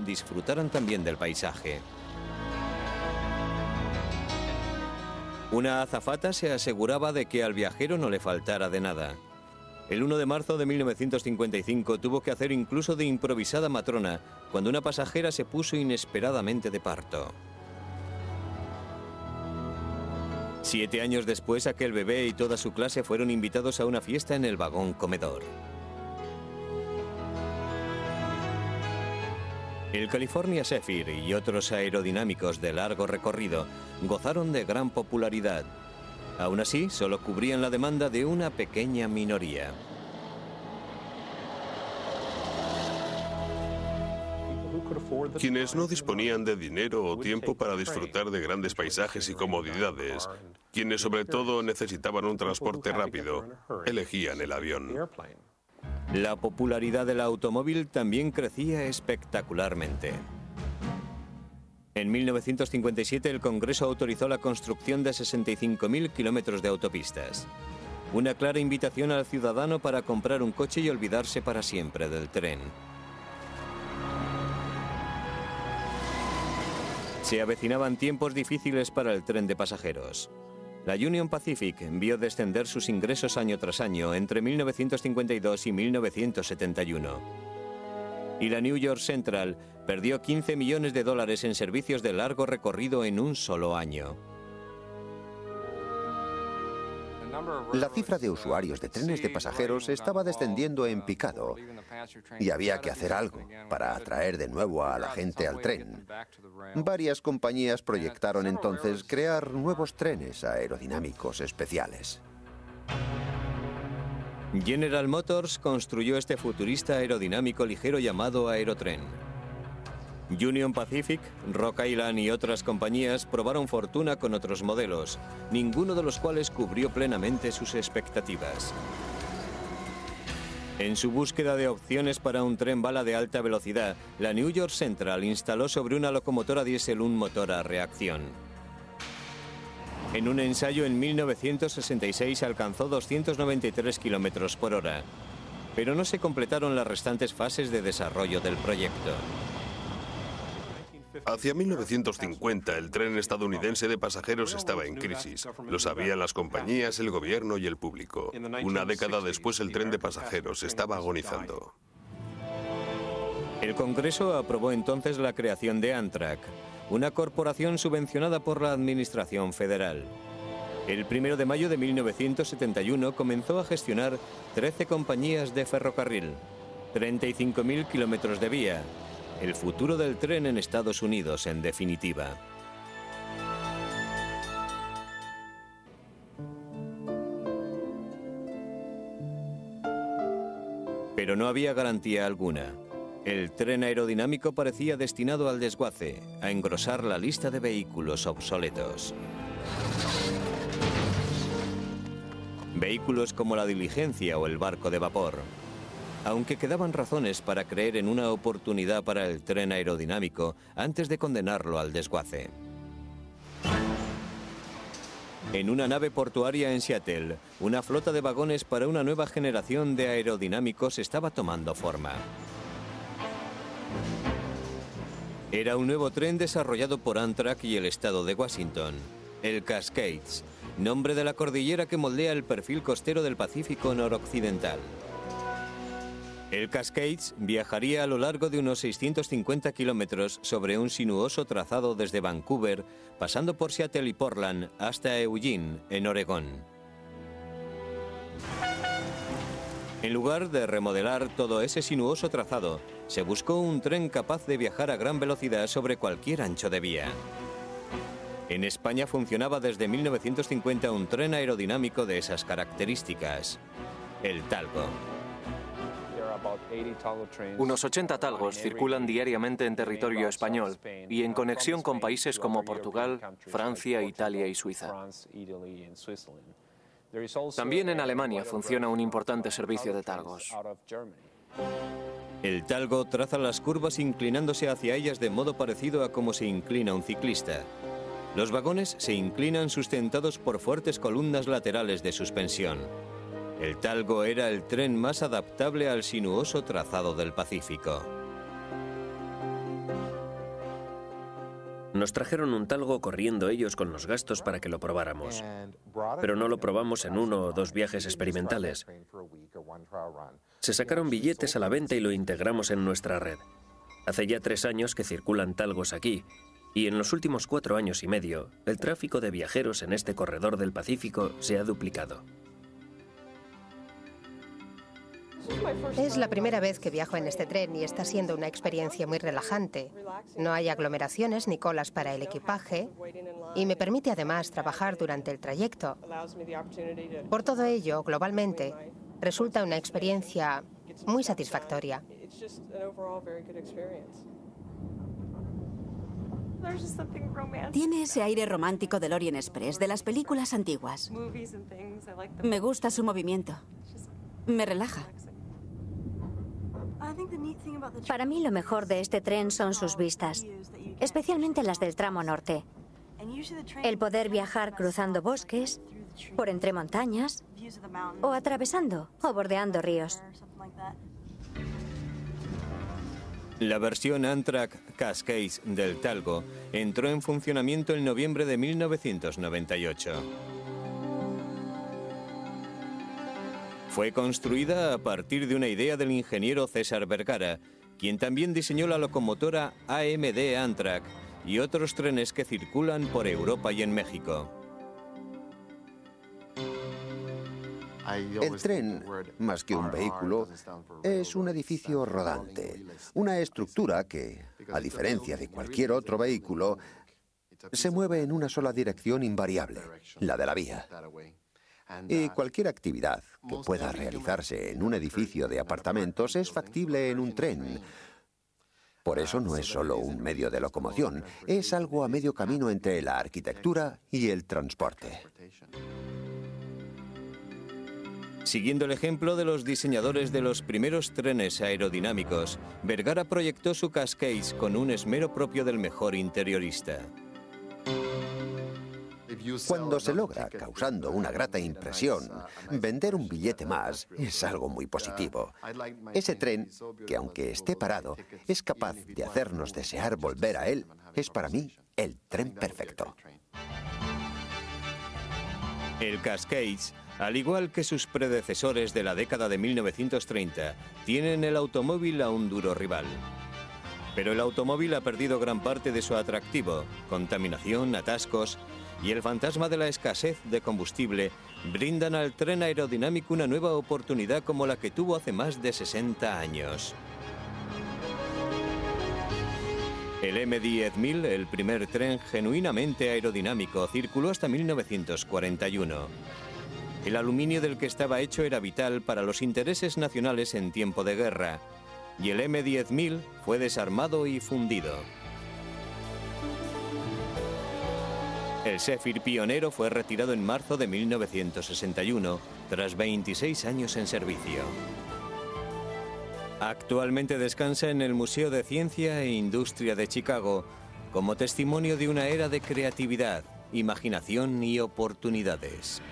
disfrutaran también del paisaje. Una azafata se aseguraba de que al viajero no le faltara de nada. El 1 de marzo de 1955 tuvo que hacer incluso de improvisada matrona cuando una pasajera se puso inesperadamente de parto. 7 años después, aquel bebé y toda su clase fueron invitados a una fiesta en el vagón comedor. El California Zephyr y otros aerodinámicos de largo recorrido gozaron de gran popularidad. Aún así, solo cubrían la demanda de una pequeña minoría. Quienes no disponían de dinero o tiempo para disfrutar de grandes paisajes y comodidades, quienes sobre todo necesitaban un transporte rápido, elegían el avión. La popularidad del automóvil también crecía espectacularmente. En 1957 el Congreso autorizó la construcción de 65.000 kilómetros de autopistas. Una clara invitación al ciudadano para comprar un coche y olvidarse para siempre del tren. Se avecinaban tiempos difíciles para el tren de pasajeros. La Union Pacific vio descender sus ingresos año tras año entre 1952 y 1971. Y la New York Central perdió $15 millones en servicios de largo recorrido en un solo año. La cifra de usuarios de trenes de pasajeros estaba descendiendo en picado y había que hacer algo para atraer de nuevo a la gente al tren. Varias compañías proyectaron entonces crear nuevos trenes aerodinámicos especiales. General Motors construyó este futurista aerodinámico ligero llamado Aerotren. Union Pacific, Rock Island y otras compañías probaron fortuna con otros modelos, ninguno de los cuales cubrió plenamente sus expectativas. En su búsqueda de opciones para un tren bala de alta velocidad, la New York Central instaló sobre una locomotora diésel un motor a reacción. En un ensayo en 1966 alcanzó 293 km por hora, pero no se completaron las restantes fases de desarrollo del proyecto. Hacia 1950 el tren estadounidense de pasajeros estaba en crisis. Lo sabían las compañías, el gobierno y el público. Una década después el tren de pasajeros estaba agonizando. El Congreso aprobó entonces la creación de Amtrak, una corporación subvencionada por la Administración Federal. El 1 de mayo de 1971 comenzó a gestionar 13 compañías de ferrocarril, 35.000 kilómetros de vía. El futuro del tren en Estados Unidos, en definitiva. Pero no había garantía alguna. El tren aerodinámico parecía destinado al desguace, a engrosar la lista de vehículos obsoletos. Vehículos como la diligencia o el barco de vapor. Aunque quedaban razones para creer en una oportunidad para el tren aerodinámico antes de condenarlo al desguace. En una nave portuaria en Seattle, una flota de vagones para una nueva generación de aerodinámicos estaba tomando forma. Era un nuevo tren desarrollado por Amtrak y el estado de Washington, el Cascades, nombre de la cordillera que moldea el perfil costero del Pacífico noroccidental. El Cascades viajaría a lo largo de unos 650 kilómetros sobre un sinuoso trazado desde Vancouver, pasando por Seattle y Portland hasta Eugene, en Oregón. En lugar de remodelar todo ese sinuoso trazado, se buscó un tren capaz de viajar a gran velocidad sobre cualquier ancho de vía. En España funcionaba desde 1950 un tren aerodinámico de esas características, el Talgo. Unos 80 Talgos circulan diariamente en territorio español y en conexión con países como Portugal, Francia, Italia y Suiza. También en Alemania funciona un importante servicio de Talgos. El Talgo traza las curvas inclinándose hacia ellas de modo parecido a como se inclina un ciclista. Los vagones se inclinan sustentados por fuertes columnas laterales de suspensión. El Talgo era el tren más adaptable al sinuoso trazado del Pacífico. Nos trajeron un talgo corriendo ellos con los gastos para que lo probáramos. Pero no lo probamos en 1 o 2 viajes experimentales. Se sacaron billetes a la venta y lo integramos en nuestra red. Hace ya 3 años que circulan talgos aquí, y en los últimos 4 años y medio, el tráfico de viajeros en este corredor del Pacífico se ha duplicado. Es la primera vez que viajo en este tren y está siendo una experiencia muy relajante. No hay aglomeraciones ni colas para el equipaje y me permite además trabajar durante el trayecto. Por todo ello, globalmente, resulta una experiencia muy satisfactoria. Tiene ese aire romántico del Orient Express, de las películas antiguas. Me gusta su movimiento. Me relaja. Para mí lo mejor de este tren son sus vistas, especialmente las del tramo norte. El poder viajar cruzando bosques, por entre montañas, o atravesando o bordeando ríos. La versión Amtrak Cascades del Talgo entró en funcionamiento en noviembre de 1998. Fue construida a partir de una idea del ingeniero César Vergara, quien también diseñó la locomotora AMD Amtrak y otros trenes que circulan por Europa y en México. El tren, más que un vehículo, es un edificio rodante, una estructura que, a diferencia de cualquier otro vehículo, se mueve en una sola dirección invariable, la de la vía. Y cualquier actividad que pueda realizarse en un edificio de apartamentos es factible en un tren. Por eso no es solo un medio de locomoción, es algo a medio camino entre la arquitectura y el transporte. Siguiendo el ejemplo de los diseñadores de los primeros trenes aerodinámicos, Vergara proyectó su Cascades con un esmero propio del mejor interiorista. Cuando se logra, causando una grata impresión, vender un billete más es algo muy positivo. Ese tren, que aunque esté parado, es capaz de hacernos desear volver a él, es para mí el tren perfecto. El Cascades, al igual que sus predecesores de la década de 1930, tienen el automóvil a un duro rival. Pero el automóvil ha perdido gran parte de su atractivo, contaminación, atascos y el fantasma de la escasez de combustible brindan al tren aerodinámico una nueva oportunidad como la que tuvo hace más de 60 años. El M10000, el primer tren genuinamente aerodinámico, circuló hasta 1941. El aluminio del que estaba hecho era vital para los intereses nacionales en tiempo de guerra, y el M10000 fue desarmado y fundido. El Zephyr pionero fue retirado en marzo de 1961, tras 26 años en servicio. Actualmente descansa en el Museo de Ciencia e Industria de Chicago, como testimonio de una era de creatividad, imaginación y oportunidades.